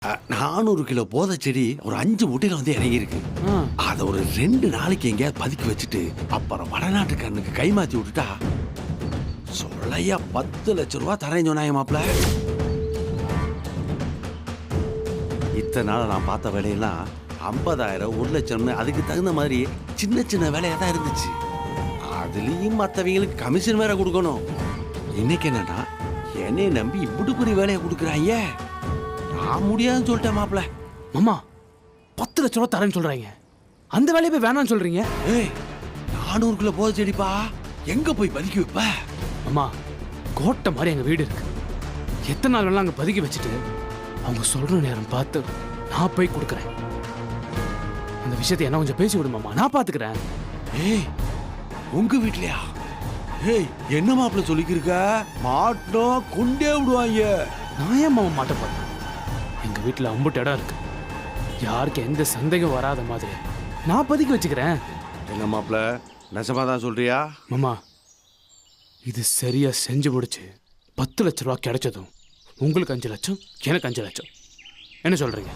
400 kilo போதை செடி ஒரு 5 மூட்டையில வந்து இறங்கியிருக்கு. அதை ஒரு 2 நாளைக்கு எங்கேயாவது பதுக்கி வச்சுட்டு அப்புறம் வடநாட்டுக்காரனுக்கு கை மாத்தி விட்டுட்டா சொல்லையா 10 லட்சம் ரூபாய் தரேன் சொன்னாங்க மாப்பிள்ள. இத்தனை நாள் நான் பார்த்த வேலையெல்லாம் 50,000 1 லட்சம்னு அதுக்கு தகுந்த மாதிரி சின்ன சின்ன வேலையா தான் இருந்துச்சு. அதுலயும் மற்றவங்களுக்கு கமிஷன் வேற கொடுக்கணும். இன்னைக்கு என்னன்னா என்னை நம்பி இப்படி பெரிய வேலையை கொடுக்குறாங்க. நான் முடியாதுன்னு சொல்லிட்டேன் மாப்பிள்ள. மாமா 10 லட்சம் ரூபா தரேன்னு சொல்றாங்க, அந்த வேலையை போய் வேணாம்னு சொல்றீங்க? ஏய் 400 கிலோ போதை செடிப்பா, எங்க போய் பதுக்கி வைப்ப? அம்மா கோட்டை மாதிரி எங்க வீடு இருக்கு. எத்தனை நாள் வேணாலும் அங்க பதுக்கி வச்சுட்டு அவங்க சொல்ற நேரம் பார்த்து நான் போய் கொடுக்குறேன். அந்த விஷயத்தை என்ன கொஞ்சம் பேசி விடுமாமா, நான் பாத்துக்கிறேன். ஏய் உங்க வீட்லயா? ஏய் என்ன மாப்பிள்ள சொல்லிக்கிருக்க? மாட்டோம் கொண்டே விடுவாங்க. நான் ஏன் மாமா மாட்ட போறேன்? எங்க வீட்டுல அம்புட்டு இடம் இருக்கு, யாருக்கு எந்த சந்தேகம் வராத மாதிரி நான் பதுக்கி வச்சுக்கிறேன். என்ன மாப்பிள்ள நெசமா தான் சொல்றியா? மாமா இது சரியா செஞ்சு முடிச்சு 10 லட்சம் ரூபா கிடைச்சதும் உங்களுக்கு 5 லட்சம், எனக்கு 5 லட்சம். என்ன சொல்றீங்க?